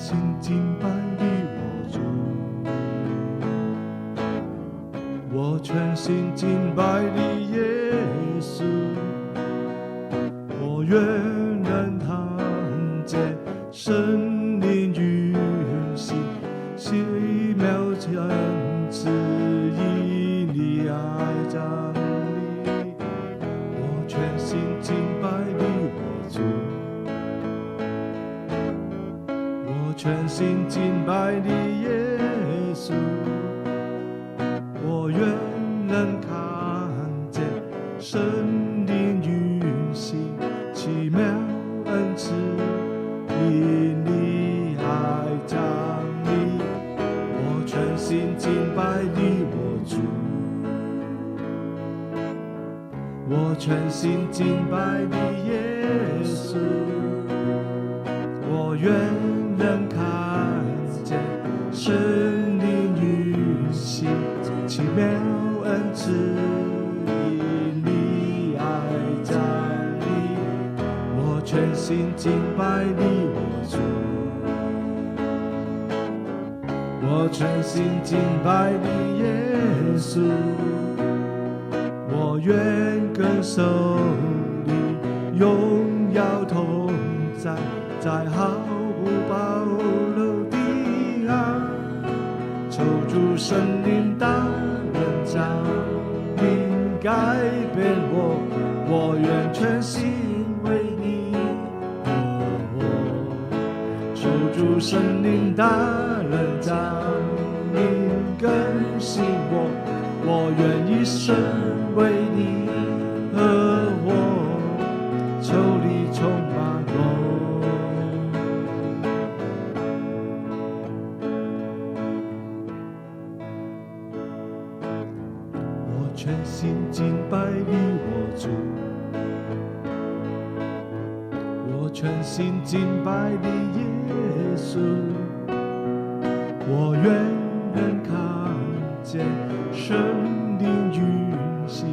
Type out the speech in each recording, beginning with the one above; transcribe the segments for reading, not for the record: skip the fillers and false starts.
心敬拜你我主，我全心敬拜你耶稣，我愿能看见神灵运行，奇妙恩赐以你爱站立，我全心敬拜你我主，我全心敬拜你耶稣，我愿能看见神灵运行，奇妙恩赐以你爱站立，我全心敬拜你我主，我全心敬拜你耶稣，我愿能看见神灵运行，奇妙恩赐以你爱站立，我全心敬拜你我主，我全心敬拜你耶稣，我愿跟守你荣耀同在，在毫无保留的爱，求主圣灵大人降临改变我，我愿全心为你而活，求主圣灵大人降临更新我，我愿一生为你而活，求你充满我，我全心敬拜你我主，我全心敬拜你耶稣，我愿能看见神灵运行，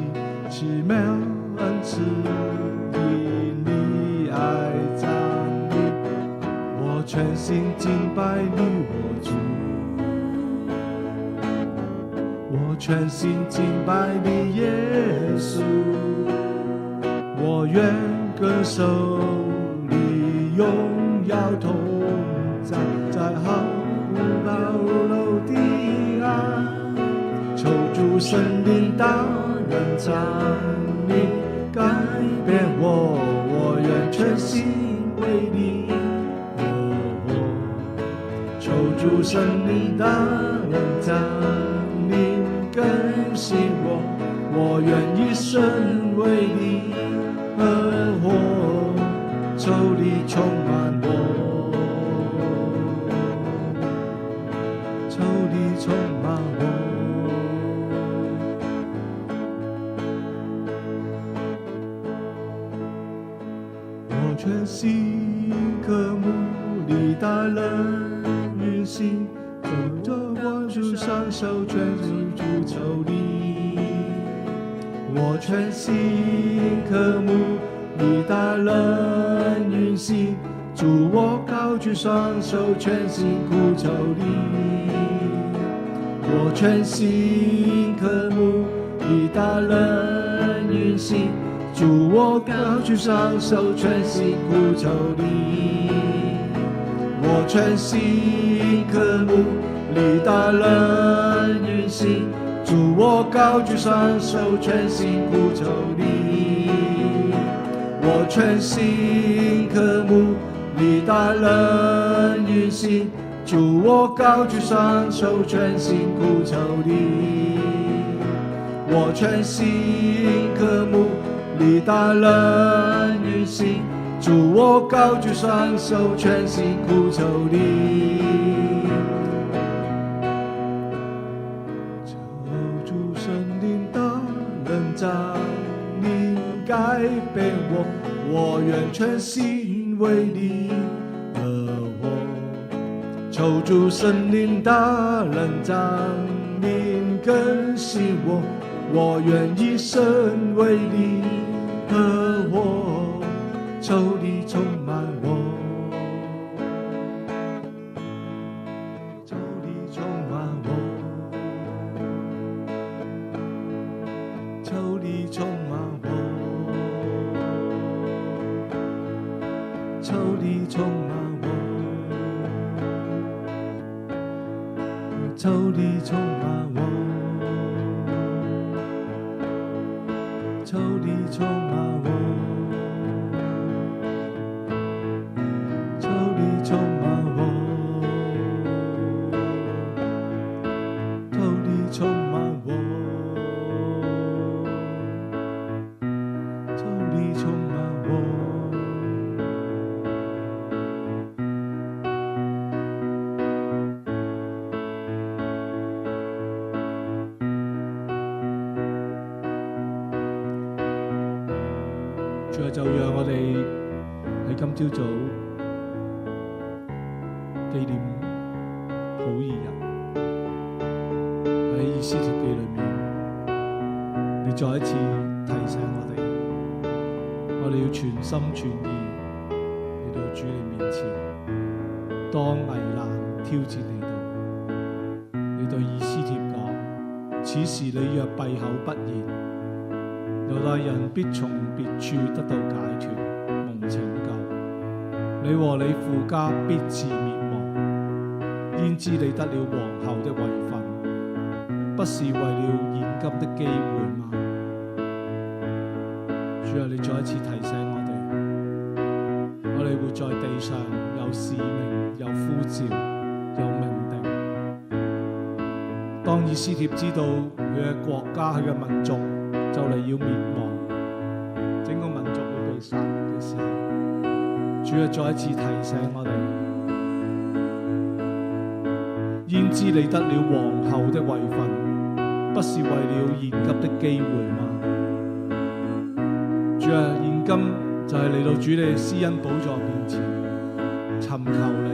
奇妙恩赐以你爱站立，我全心敬拜你我主，我全心敬拜你耶稣，我愿跟守你荣耀同在，在毫无保留的爱，求主圣灵大人降临改变我，我愿全心为你而活，求主圣灵大人降临更新我，我愿一生为你而活，求你充满我，求你充满我，我全心渴慕你大人运行，走着光束上手全心主求你，我全心渴慕你大人运行，主我高举双手全心呼求你，我全心渴慕你大人运行，主我高举双手全心呼求你，我全心渴慕你大人运行，主我高举双手全心呼求你，我全心渴慕你大人运行，主我高举双手全心呼求你，我全心渴慕你大人运行，主我高举双手全心呼求你，求主圣灵大人降临改变我，我愿全心为你而活，求主圣灵大人降临更新我，我愿一生为你而活，求你充满我，求你充满我，求你充满我，求你充满我，求你充满我，求你充满我，求你充满我。主啊，就讓我哋喺今朝早紀念普爾人喺以斯帖記裏面，你再一次提醒我哋要全心全意嚟到主你面前。當危難挑戰你到，你對以斯帖講：此時你若閉口不言，猶大人必從別處得到解脫，蒙拯救。你和你父家必致滅亡。焉知你得了皇后的位分，不是為了現今的機會嗎？主啊，你再一次提醒我哋活在地上有使命、有呼召、有命定。當以斯帖知道佢嘅國家、佢嘅民族就嚟要滅亡，整個民族會被殺嘅時候，主啊，再一次提醒我哋：焉知你得了皇后的位分，不是為了現今的機會嗎？主啊，現今就係嚟到主你施恩寶座面前尋求你。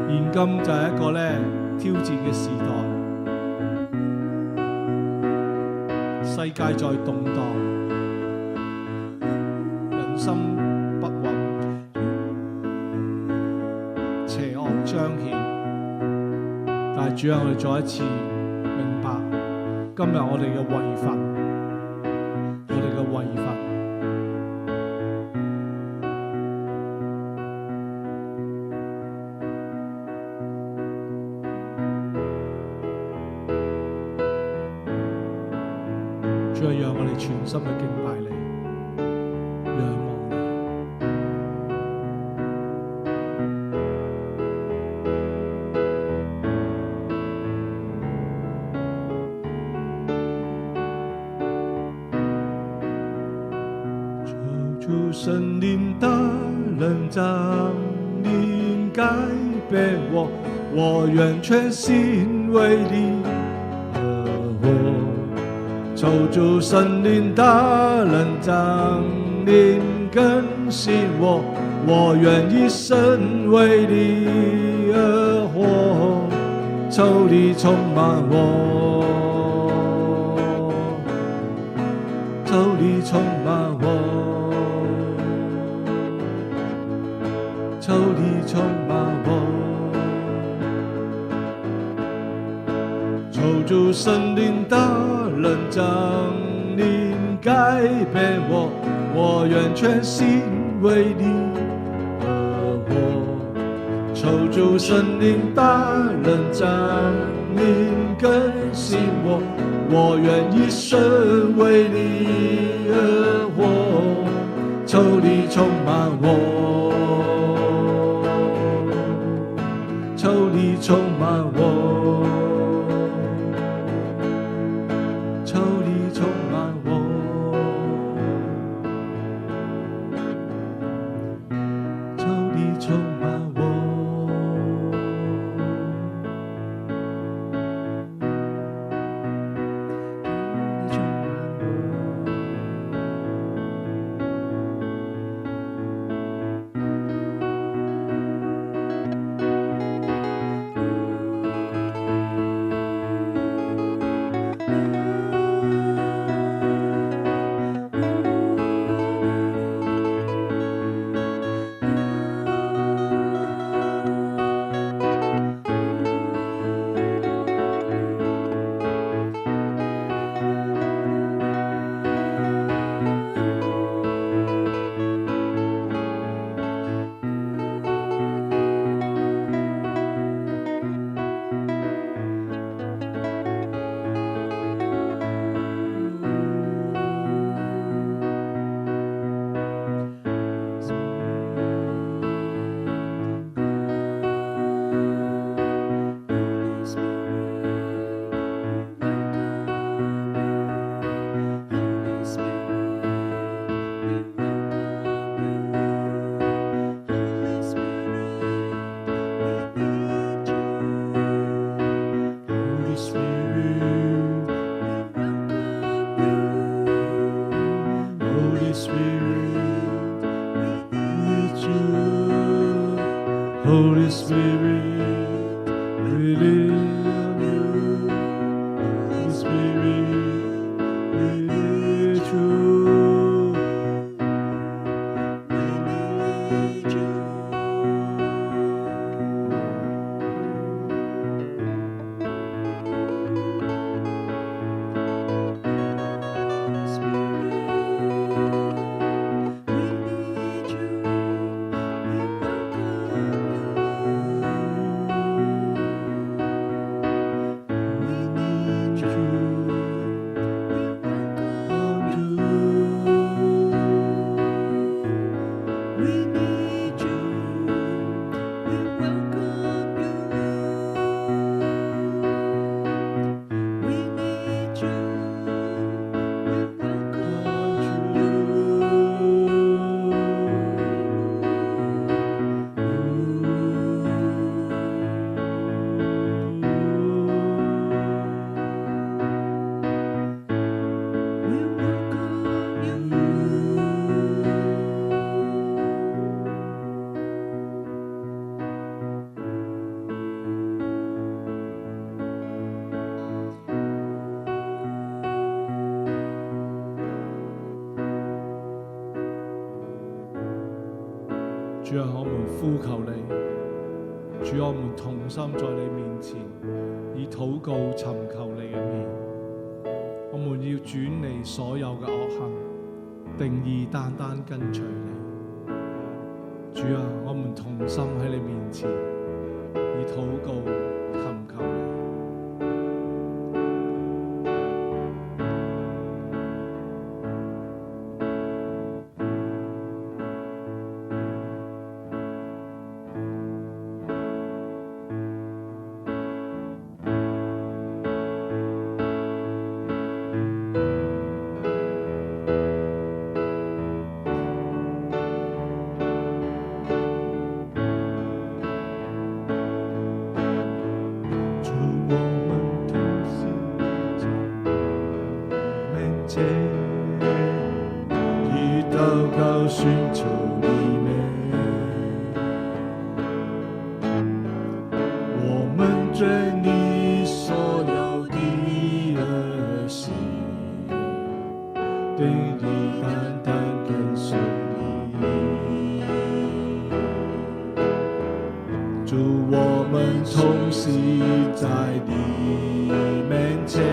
現今就係一個挑戰嘅時代。世界在動盪，人心不穩，邪惡彰顯。但係主啊，我哋再一次明白，今日我哋嘅位份，我哋嘅位份。主啊，讓我哋全心去敬拜你，仰望你。求主聖靈大能降臨改變我，我願全心為你而活。求主聖靈大能降臨更新我，我願一生為你而活。求你充滿我，求你充滿我，求你充滿我。求主聖靈大能降臨改變我，我願全心為你而活。求主聖靈大能降臨更新我，我願一生為你而活。求你充滿我，求你充滿我，求你充滿我，求你充滿我。Holy Spirit, we live on you. Holy Spirit, we need you. We need you.主啊，我們呼求你，主啊，我們同心在你面前，以禱告尋求你嘅面。我們要轉離所有嘅惡行，定義單單跟隨你。主啊，我們同心喺你面前，以禱告尋求你。尋求你美，我們追你所有的兒行，定義單單跟隨你。主，我們同行在你面前，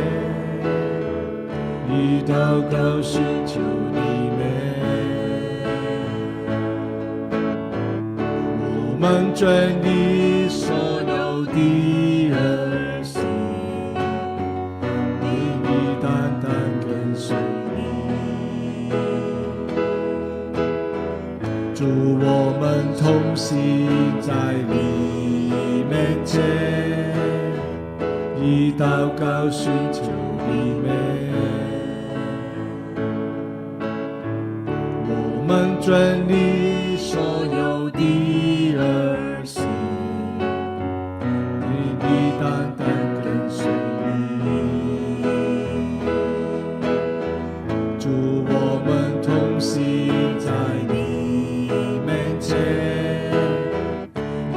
以禱告尋求你美。我們追你所有的兒行，定義單單跟隨你。主，我們同行在你面前，以禱告尋求你美。我們追你所有的兒行，定義單單跟隨你。主，我們同行在你面前，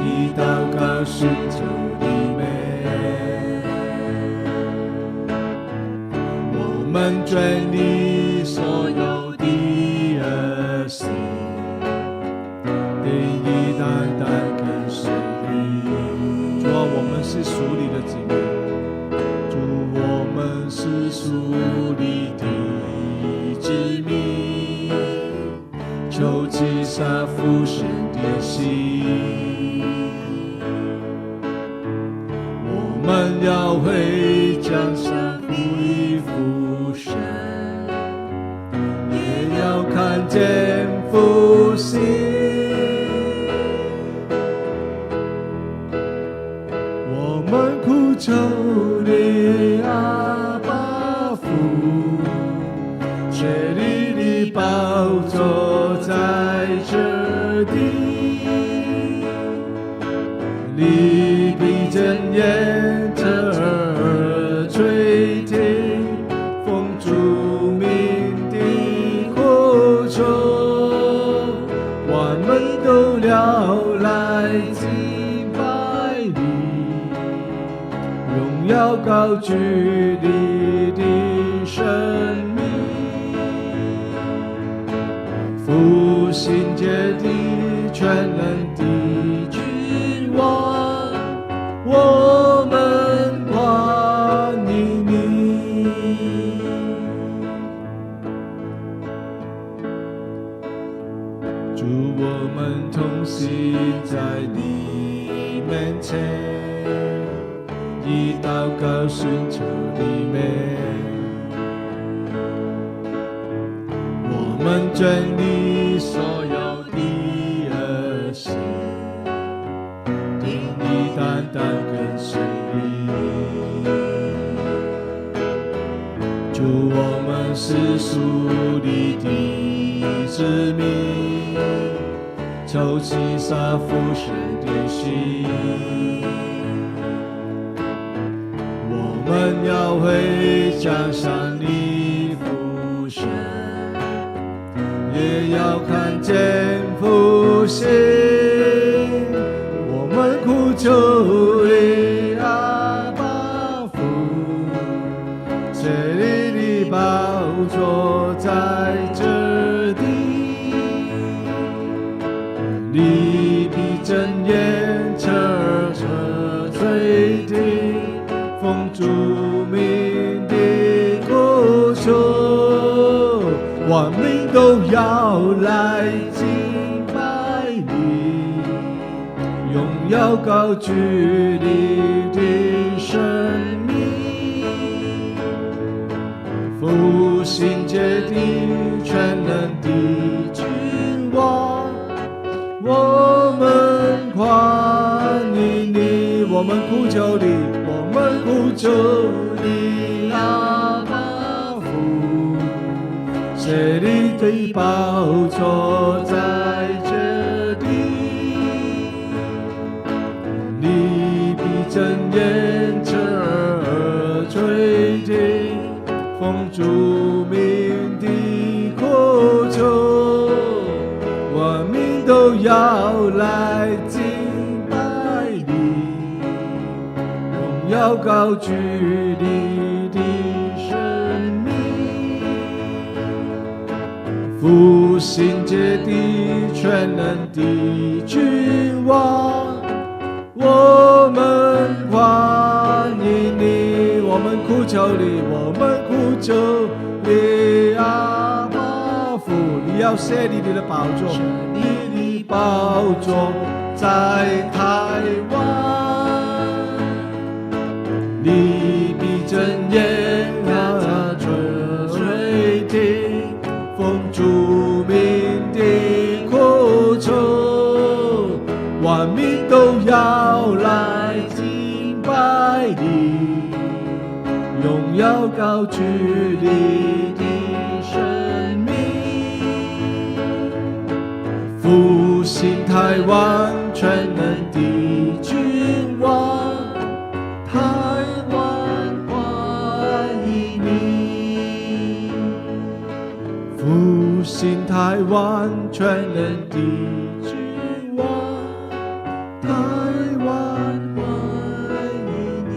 以禱告尋求你美。我們追你所有的兒行，定義單單跟隨你。主啊，我們是屬你的子民，主，我們是屬你的子民，求擊殺父神的心。我們要會將殺歸父神，也要看見復興。我們呼求你阿爸父，設立你寶座在這地，你必睜眼側耳垂聽，奉主名的呼求，高舉你的生命，復興界的全能的君王，我們歡迎你。主，我們同行在你面前，以禱告尋求你面，我們盡力所有的惡行，定義單單跟隨你。主，我們是屬你的子民，求賜下福神的心，我們要會獎賞你福神，也要看見復興。我們呼求你阿爸父，這裡的寶座在這地，你必睜眼徹徹垂聽，奉主名的呼求，萬民都要來敬拜你，榮耀高舉你的生命，復興界的全能的君王，我們歡迎你，我們呼求你，我們呼求你阿爸父，這裡的寶座在這地，你必睜眼徹耳垂聽，奉主名的呼求，萬民都要來敬拜你，榮耀高舉你的生命，復興界的全能的君王，我們歡迎你，我們呼求你，我們呼求你阿爸父，你要設立你的寶座，你的寶座在台灣，你必睜眼垂聽，奉主名的呼求，萬民都要來敬拜你，榮耀高舉你的生命，復興台灣全能的君王，台灣歡迎你，復興台灣全能的君王，台灣歡迎你。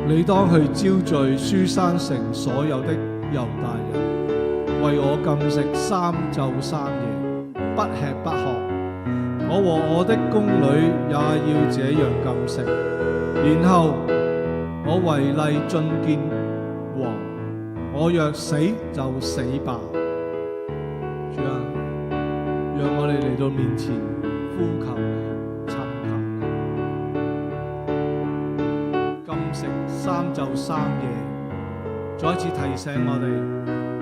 你當去招聚書珊城所有的猶大人，為我禁食3晝3夜，不吃不喝。我和我的宮女也要這樣禁食，然後我違例進見王，我若死就死吧。主啊，讓我哋嚟到面前呼求你，尋求你，禁食3晝3夜，再一次提醒我哋，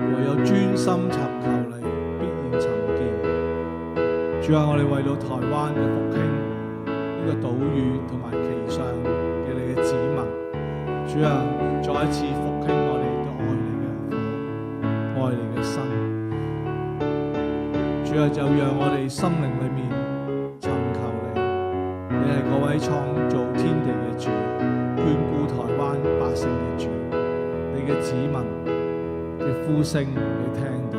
唯有專心尋求你，必然尋見。主啊，我哋為到台灣嘅復興，呢個島嶼同埋其上嘅你嘅子民，主啊，再一次復興我哋嘅愛你嘅火，愛你嘅心。主啊，就讓我哋心靈裏面尋求你，你係嗰位創造天地嘅主，眷顧台灣百姓嘅主。子民嘅呼聲你聽到，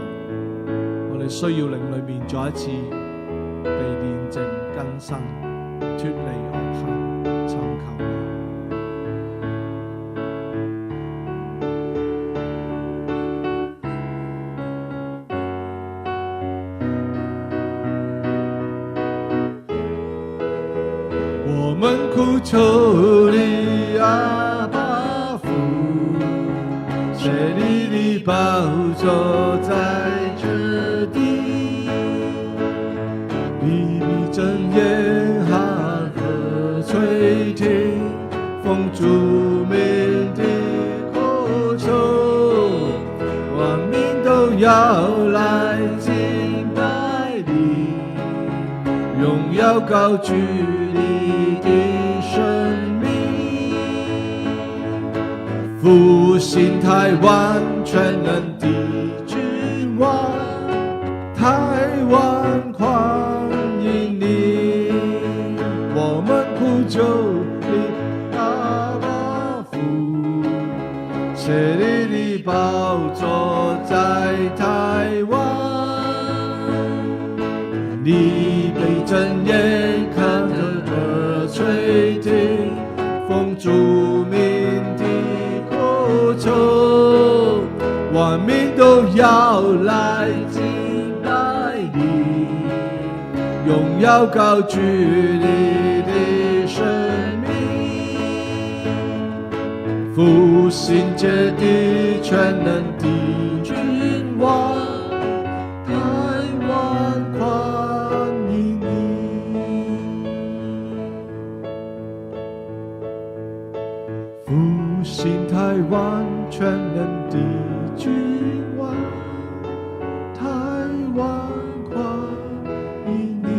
我哋需要靈裏面再一次被煉淨更新，脫離惡行，尋求你。我們苦求你阿爸父，設立你寶座在這地，你必睜眼看和垂聽，奉主名的口求，萬民都要來敬拜你，榮耀高舉你的生命，復興台灣全能的君王，台灣歡迎你，我們苦求你阿爸父，設立你寶座在台灣，你被睜眼看和垂聽，奉主名的口求，萬民都要來敬拜你，榮耀高舉你的生命，復興這地全能的君王，台灣歡迎你，復興台灣全能的君王，台灣歡迎你。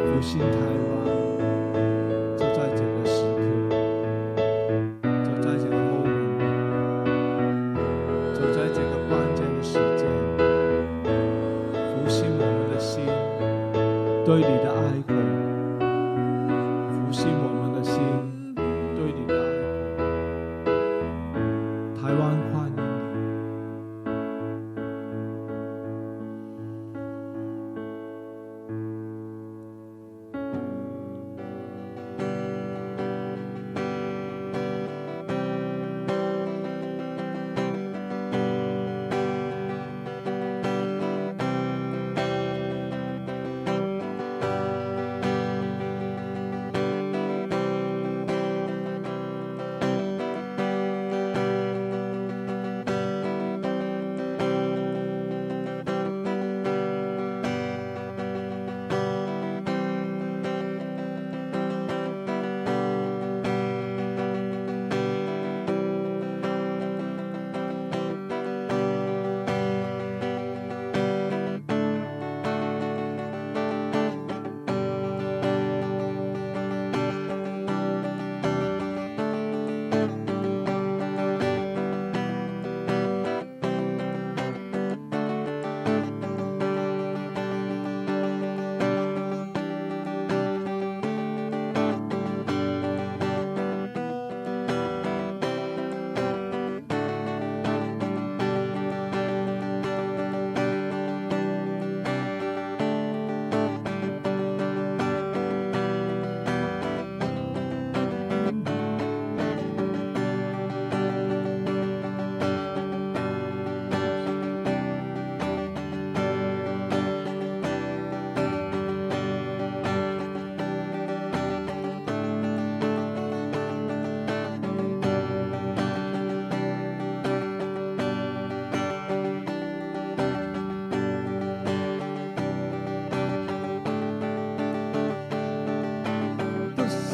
復興台灣，就在這個時刻，就在這個 moment， 就在這個關鍵的時間，復興我們的心對你的愛國，復興我們的心對你的愛國，台灣歡迎你。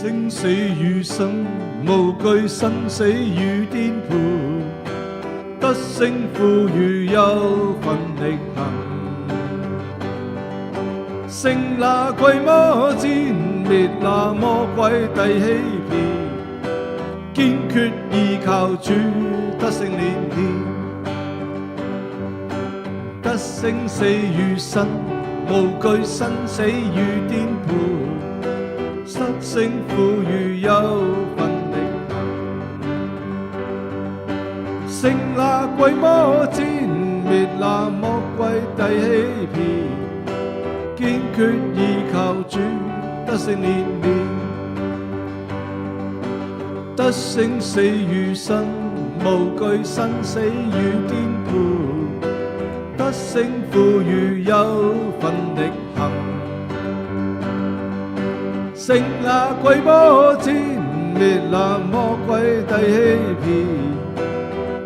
生死與生，無懼生死與顛沛，得勝負如有份力行。勝那鬼魔戰，滅那魔鬼遞欺騙，堅決依靠主，得勝連連。得勝死與生，無懼生死與顛沛，得勝負如有份力行。勝那鬼魔戰，滅那魔鬼遞欺騙，堅決依靠主，得勝連連。得勝死與生，無懼生死與顛沛，得勝負如有份力行。勝那鬼魔戰，滅那魔鬼遞欺騙，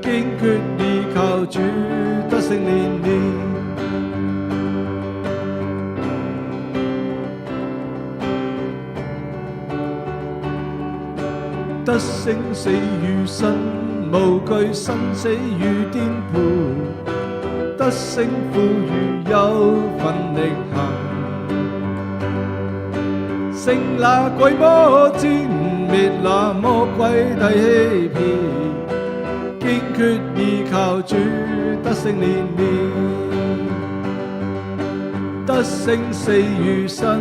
堅決依靠主，得勝連連。得勝死與生，無懼生死與顛沛，得勝負如有份力行。勝那鬼魔戰，滅那魔鬼遞欺騙，堅決依靠主，得勝連連。得勝死與生，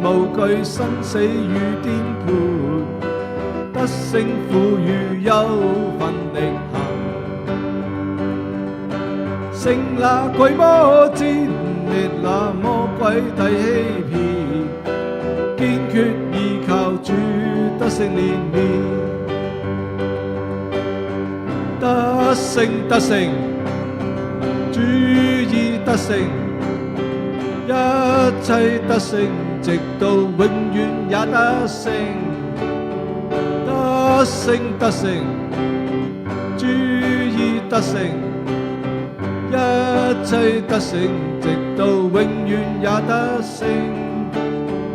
無懼生死與顛沛，得勝負如有份力行。勝那鬼魔戰，滅那魔鬼遞欺騙，堅決依靠主，得勝連連。得勝得勝，主已得勝，一切得勝，直到永遠也得勝。得勝得勝，主已得勝，一切得勝，直到永遠也得勝。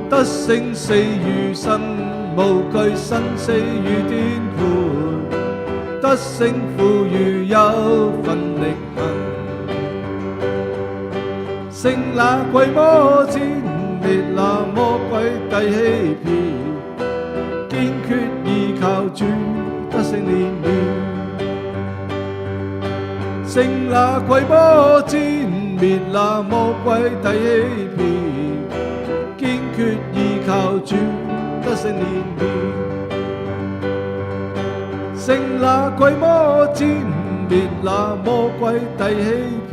得勝死與生，無懼生死與顛沛，得勝負如有份力行。勝那鬼魔戰，滅那魔鬼遞欺騙，堅決依靠主，得勝連連。勝那鬼魔戰，滅那魔鬼遞欺騙，堅決依靠主，得勝連連。勝那鬼魔戰，滅那魔鬼遞欺騙，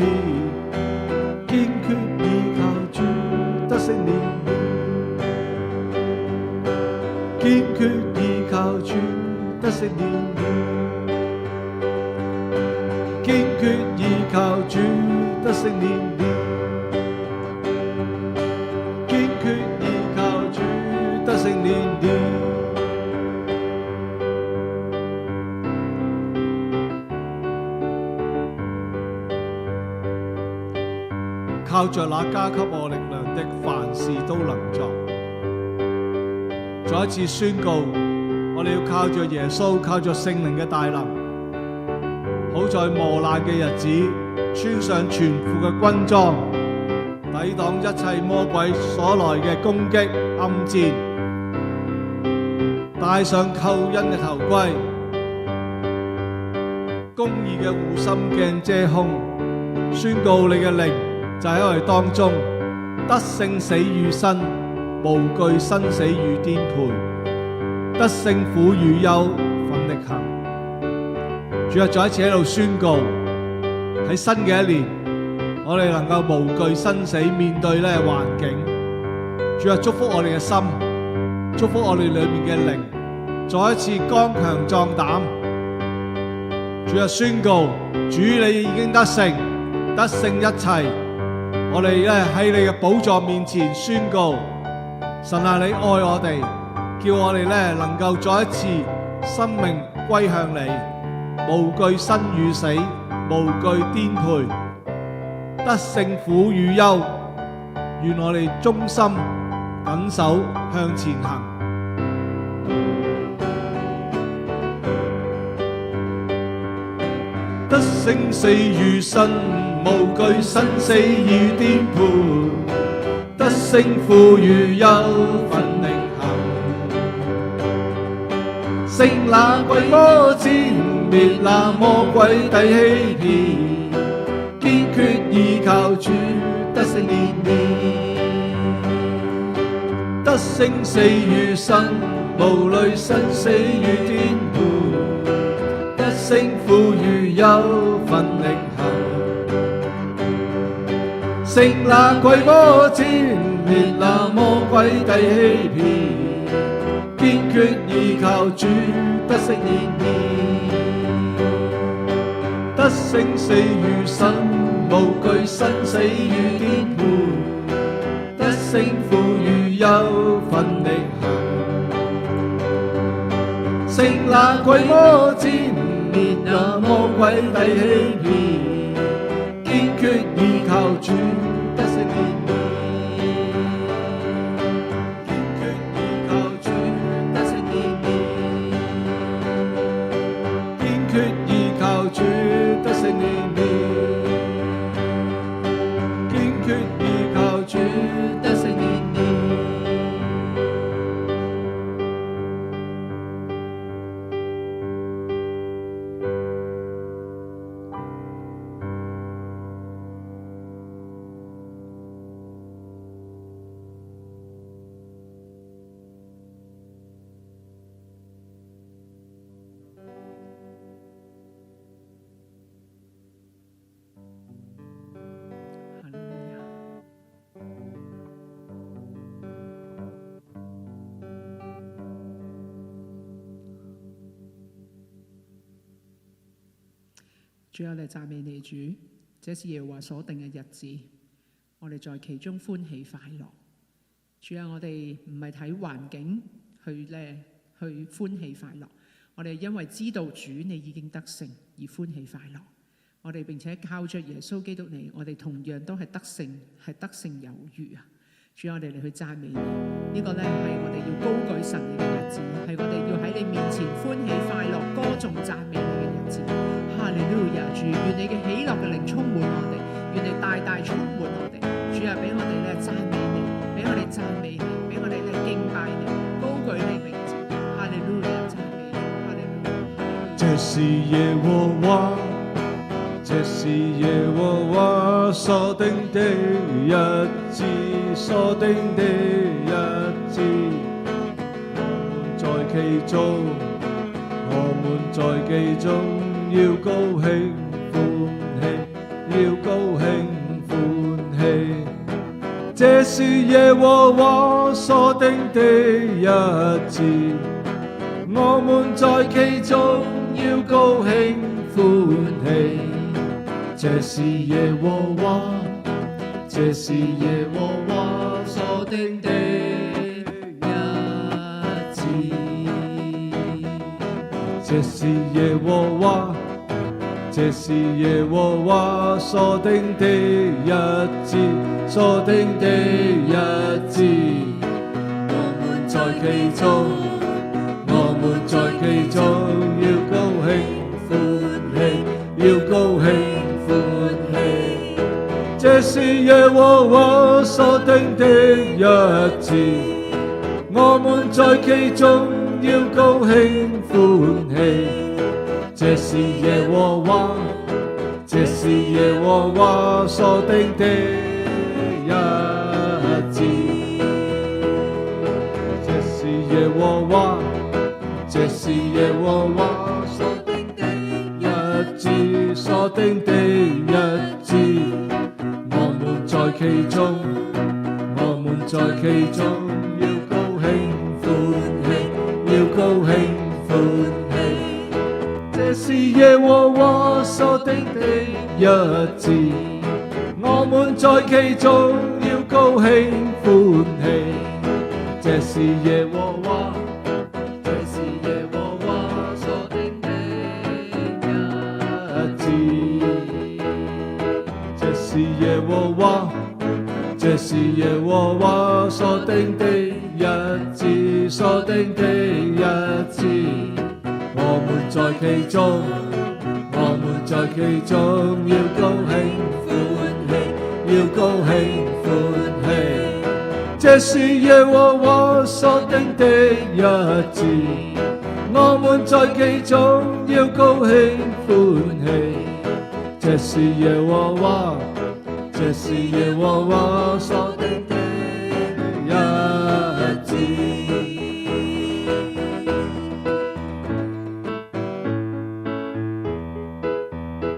堅決依靠主，得勝連連。堅決依靠主，得勝連連。堅決依靠主，得勝連連。堅決依靠主，得勝連連。靠着那加給我力量的，凡事都能做。再一次宣告，我哋要靠着耶穌，靠着聖靈嘅大能，好在磨難嘅日子，穿上全副嘅軍裝，抵擋一切魔鬼所來嘅攻擊暗戰，戴上救恩嘅頭盔，公義嘅護心鏡遮胸，宣告你嘅靈就喺我哋當中，得勝死與生，無懼生死與顛沛，得勝苦與憂，奮力行。主啊，再一次喺度宣告，喺新嘅一年，我哋能夠無懼生死，面對呢環境。主啊，祝福我哋嘅心，祝福我哋裏面嘅靈，再一次剛強壯膽。主啊，宣告，主你已經得勝，得勝一切。我哋咧喺你嘅寶座面前宣告，神啊，你愛我哋，叫我哋咧能夠再一次生命歸向你，無懼生與死，無懼顛沛，得勝苦與憂。願我哋忠心緊守向前行。得勝死與生，無懼生死與顛沛，得勝賦予有份力行，勝那鬼魔戰滅那魔鬼的欺騙，堅決依靠主得勝連綿，得勝死與生，無慮生死與顛沛，得勝賦予有份力行，勝那鬼魔戰滅那魔鬼的欺騙，堅決依靠主得勝連綿，得勝死與生，無懼生死與顛沛，得勝賦予有份力行，勝那鬼魔戰滅那魔鬼的欺騙，堅決依靠主得勝連綿，堅決依靠主得勝連綿，堅決依靠主得勝連綿，堅決依靠主得勝連綿。主啊，我哋讚美你主，這是耶和華所定嘅日子，我哋在其中歡喜快樂。主啊，我哋唔係睇環境去歡喜快樂，我哋因為知道主你已經得勝而歡喜快樂。我哋並且靠着耶穌基督你，我哋同樣都係得勝有餘啊！主啊，我哋嚟去讚美你，呢個係我哋要高舉神你嘅日子，係我哋要喺你面前歡喜快樂、歌頌讚美你嘅日子。哈利路亞！主，願你嘅喜樂嘅靈充滿我哋，願你大大充滿我哋。主啊，俾我哋讚美你，俾我哋讚美你，俾我哋敬拜你，高舉你名字。哈利路亞！讚美你，哈利路亞！這是耶和華，這是耶和華所定的日子，所定的日子，我們在其中，我們在其中。要高興歡喜，要高興歡喜，這是耶和華所定的日子，我們在其中要高興歡喜，這是耶和華，這是耶和華所定的日子，這是耶和華，這是耶和華所定的日子，所定的日子，我們在其中，我們在其中要高興歡喜，要高興歡喜，這是耶和華所定的日子，我們在其中要高興歡喜，這是耶和華，這是耶和華所定的日子，這是耶和華，這是耶和華所定的日子，所定的日子，我們在其中，我們在其中要高興歡喜，要高興歡喜。這是耶和華所定的日子，我們在其中要高興歡喜。這是耶和華，這是耶和華所定的日子，這是耶和華，這是耶和華所定的日子，所定的日子。我們在其中，我們在其中要高興歡喜，要高興歡喜。這是耶和華所定的日子，我們在其中要高興歡喜。這是耶和華，這是耶和華所定的日子。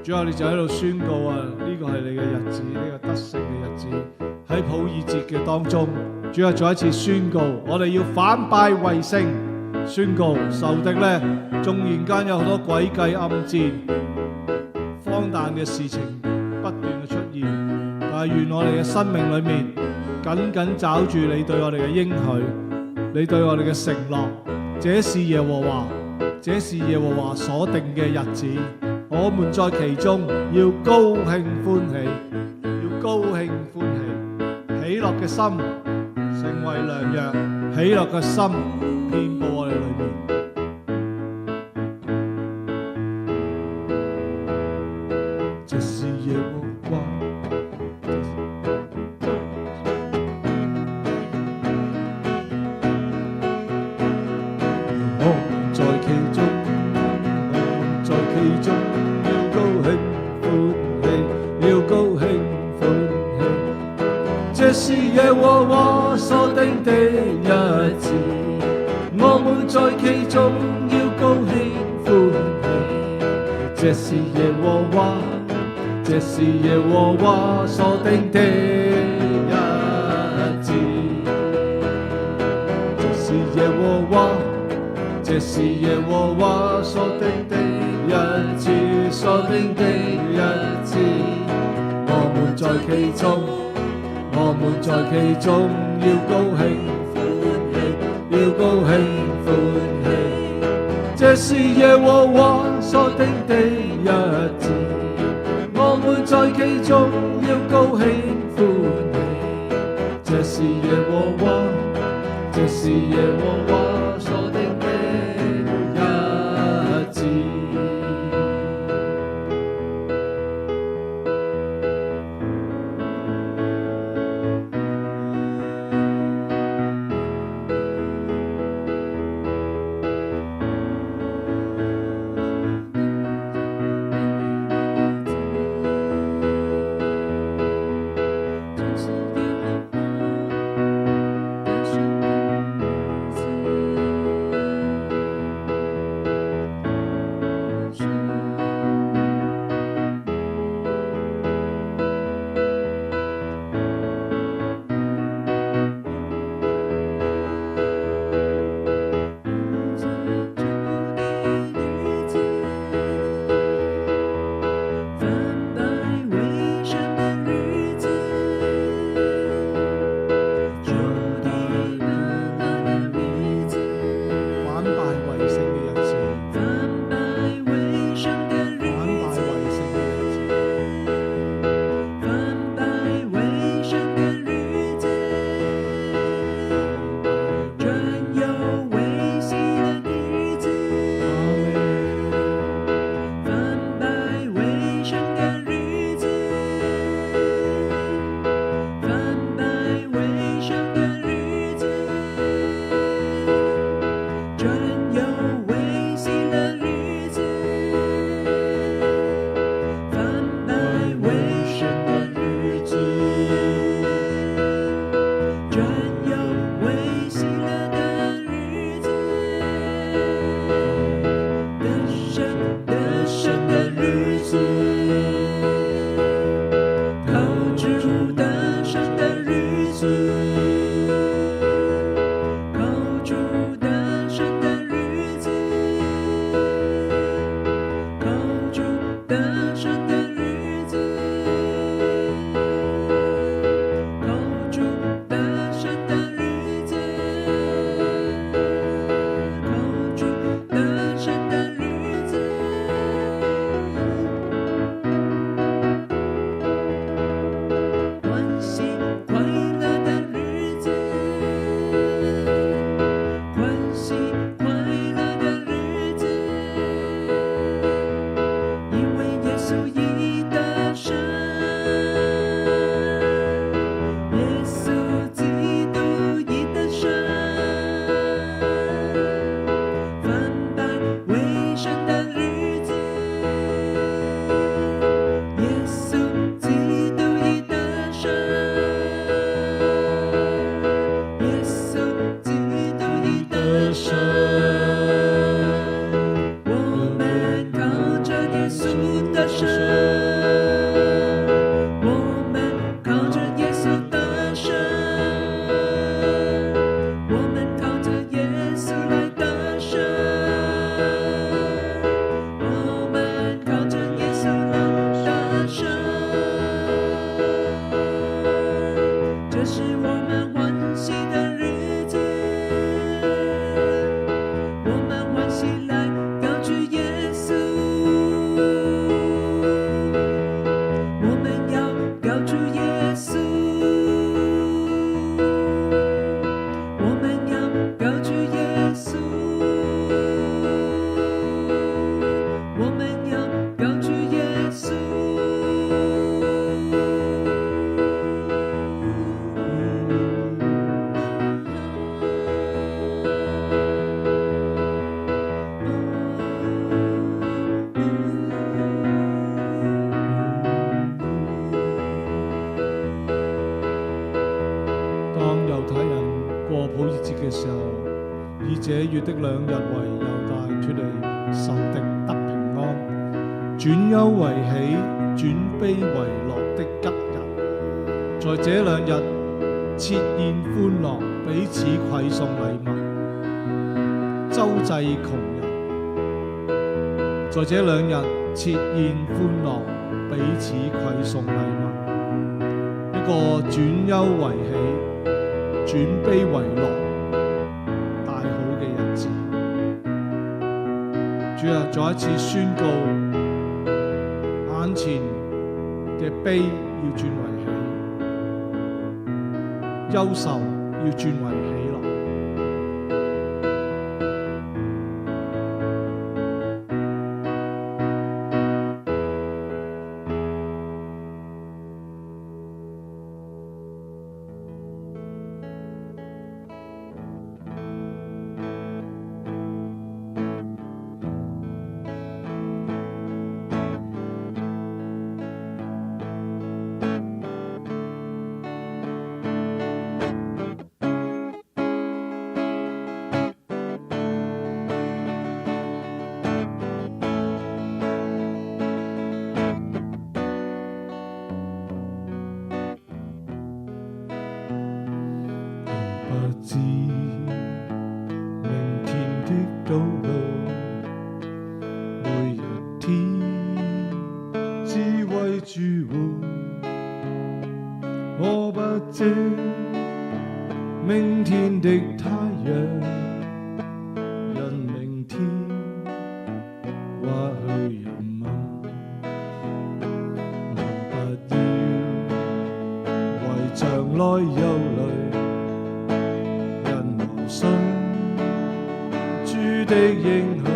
主啊，你就喺度宣告啊，呢個係你嘅日子，呢個得勝嘅日子。喺普珥節嘅當中，主啊，再一次宣告，我哋要反敗為勝。宣告仇敵呢，縱然間有好多詭計暗戰、荒誕嘅事情不斷嘅出現，但係願我哋嘅生命裏面緊緊抓住你對我哋嘅應許，你對我哋嘅承諾。這是耶和華，這是耶和華所定嘅日子，我們在其中要高興歡喜，要高興歡喜。喜樂嘅心成為良藥，喜樂嘅心遍佈我哋裏面。這是耶和華，我們在其中，我們在其中要高興歡喜，要高興歡喜。這是耶和華所定的日子，我們在其中要高興歡喜。這是耶和華，這是耶和華所定的日子。這是耶和華，這是耶和華所定的日子，所定的日子。我們在其中，我們在其中要高興歡喜，要高興歡喜。這是耶和華所定的日子，我們在其中要高興歡喜。這是耶和華，這是耶和華所定的日子。們歡喜的日子，我們歡喜來高舉耶穌，我們要高舉耶穌，我們要高舉耶穌，我們要高舉耶穌。當猶太人過普珥節嘅時候，以這月的2日為猶大脫離仇敵得平安，轉憂為喜，轉悲為樂的吉日。在這2日設宴歡樂，彼此饋送禮物，周濟窮人。在這2日設宴歡樂，彼此饋送禮物，一個轉憂為喜，轉悲為樂，大好嘅日子。主啊，再一次宣告，眼前嘅悲要轉為喜，憂愁要轉為喜樂。不知明天的道路，每日天只為主活。我不知明天的太陽，因明天或許人問。我不要為將來憂慮，信主的應許，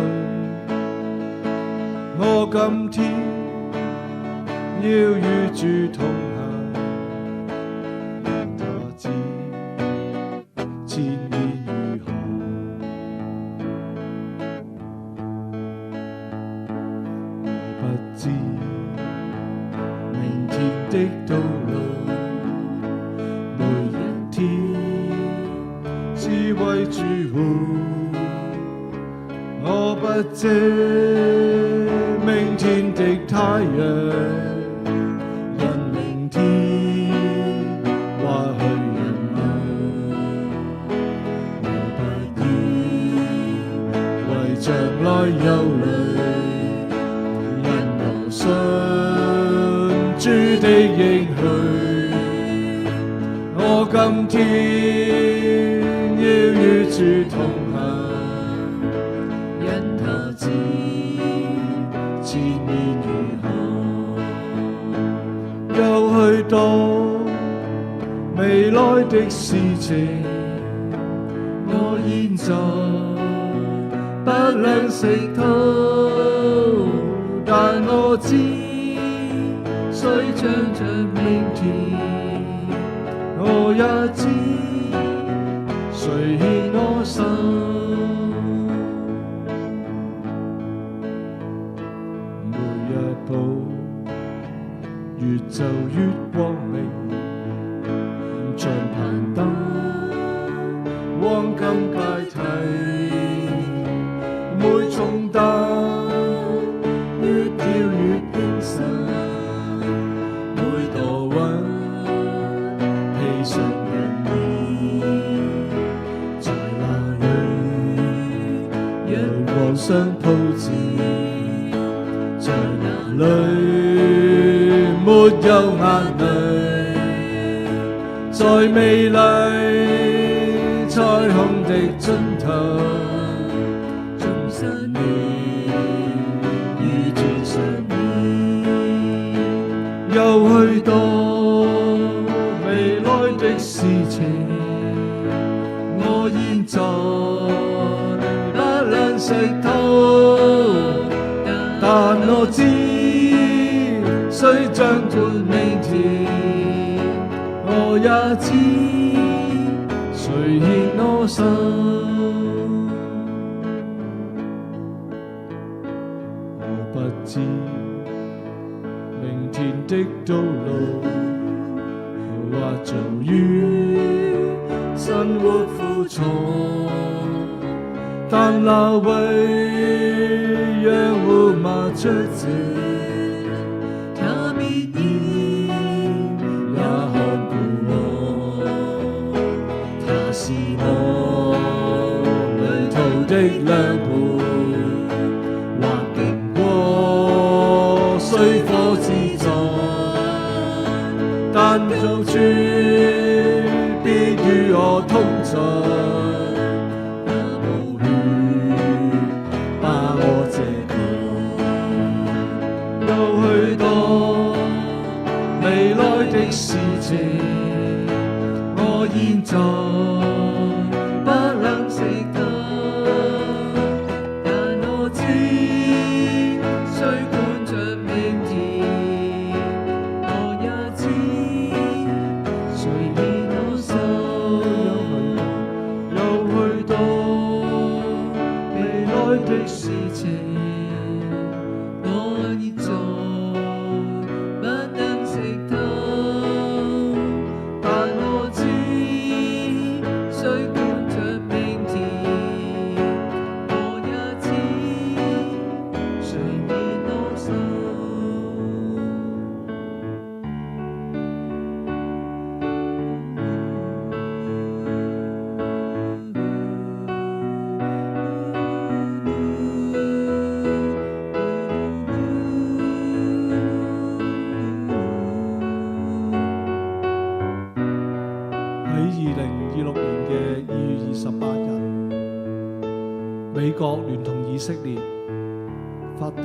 我今天要與主同行，讓他知前面如何。我不知明天的道路，每一天只為主活。我不知明天的太陽，因明天或許人問。我不要為將來憂慮，因我信主的應許。我今天要與主同行，因他知前面如何。有許多未來的事情，我現在不能識透，但我知誰將着明天，我也知誰牽我手。每一步越走越光明，像攀登黃金階梯，每重擔越跳越輕身，每朵雲披上人衣，在那裏陽光相鋪照，在那裏沒有眼淚，在在美麗彩虹的盡頭，終身你與主相依。有許多未來的事情，我現在不能識透，但我知誰掌管明天，我也知誰牽我手。我不知明天的道路，或遭遇生活苦楚，但那位讓我麻雀子，他必然也看顧我，他是我旅途的良伴，或經過水火之災，但救主必與我同在，那寶血把我遮蓋。有許多未來的事情，我現在不能識透，但我知誰管着明天，我也知誰牽我手。有許多未來的事情，我現在不能識透，但我知誰管着明天，我也知誰牽我手。喺2026年嘅2月28日，美國聯同以色列發動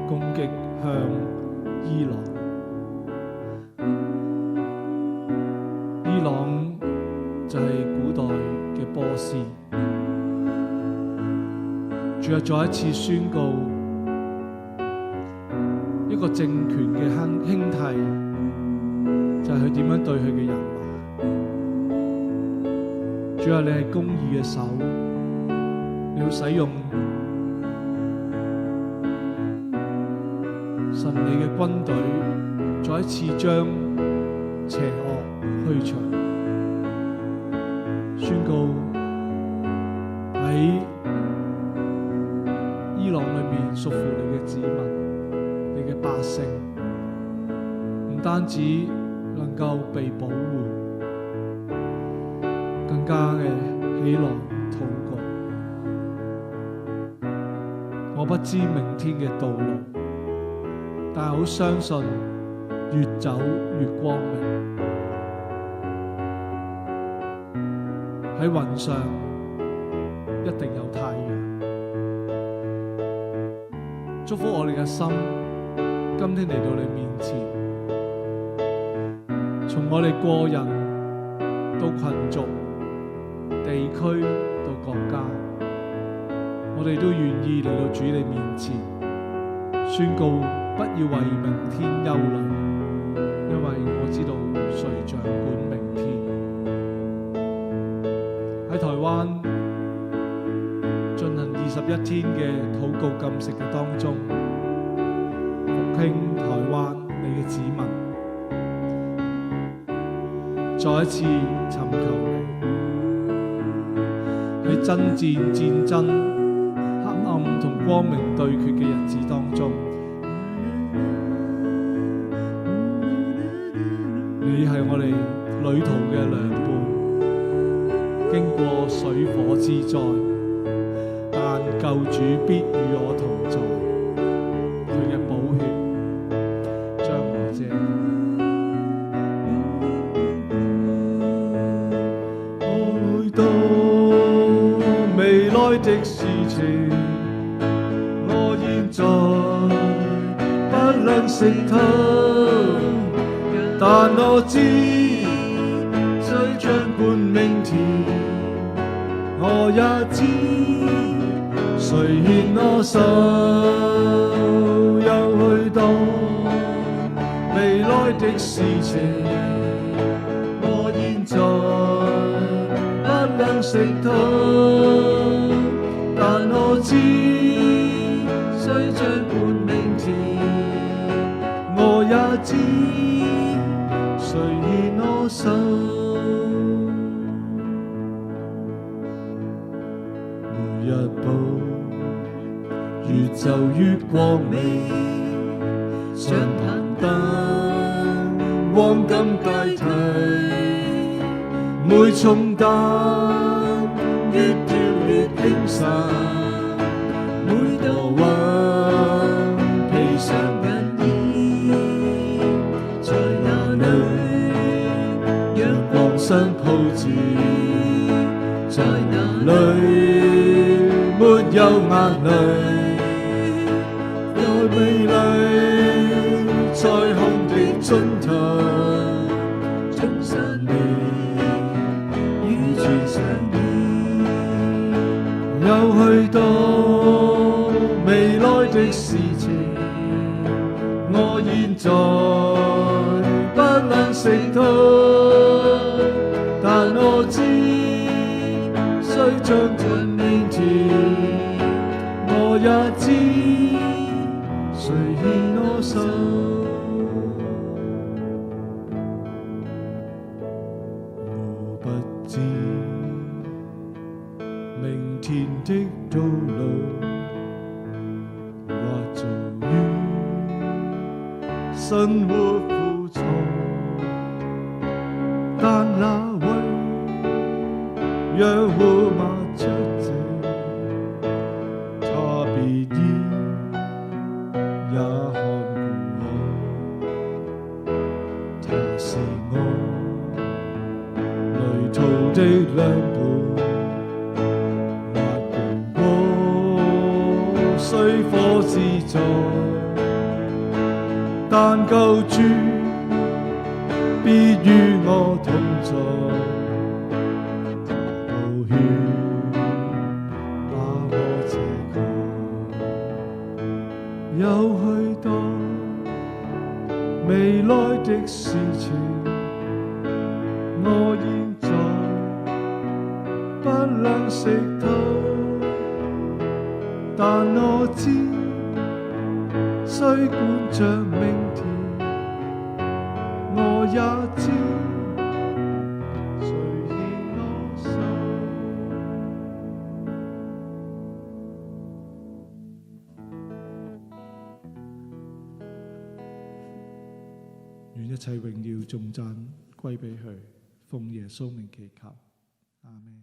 攻擊向伊朗。伊朗就係古代嘅波斯。主啊，再一次宣告一個政權嘅興替，就係佢點樣對佢嘅人民。主啊，你係公義嘅手，你要使用神你嘅軍隊，再一次將邪惡驅除。宣告喺伊朗裏面屬乎你嘅子民，你嘅百姓，唔單止能夠被保護，更加嘅喜樂禱告。我不知明天嘅道路，但係好相信越走越光明。喺雲上一定有太陽。祝福我哋嘅心，今天嚟到你面前，從我哋個人到群族、地區到國家，我哋都願意嚟到主你面前，宣告不要為明天憂慮，因為我知道誰掌管明天。喺台灣進行21天嘅禱告禁食嘅當中，復興台灣你嘅子民，再一次尋求你。喺爭戰、戰爭、黑暗同光明對決嘅日子當中，你係我哋旅途嘅良伴，經過水火之災，但救主必與我同在，佢嘅寶血將我遮蓋。到未來的事情，我現在不能識透，但我知誰掌管明天，我也知誰牽我手，有許多未來的事情，我現在不能識透，但我知誰掌管明天，我也知誰牽我手，每一步越走越光明，像攀登黃金階梯，每重擔越跳越輕省，每道雲披上銀衣，在那裏陽光相鋪住，在那裏沒有眼淚，在美麗彩虹的盡頭，終身你與全相依，有許多未來的事情，我現在不能識透，但我知誰掌管明天，我也知誰牽我手，我不知明天的道路或遭遇生活苦楚，但那位讓我抹着這，他必然也看顧我，他是我旅途的良伴，滑伴過水火之災，但救主必與我同在，寶血把我遮蓋，有許多未來的事情，我現在不能識透，但我知誰管着明天，我也知誰牽我手，願一切榮耀頌讚歸俾佢，奉耶穌名祈求，阿們。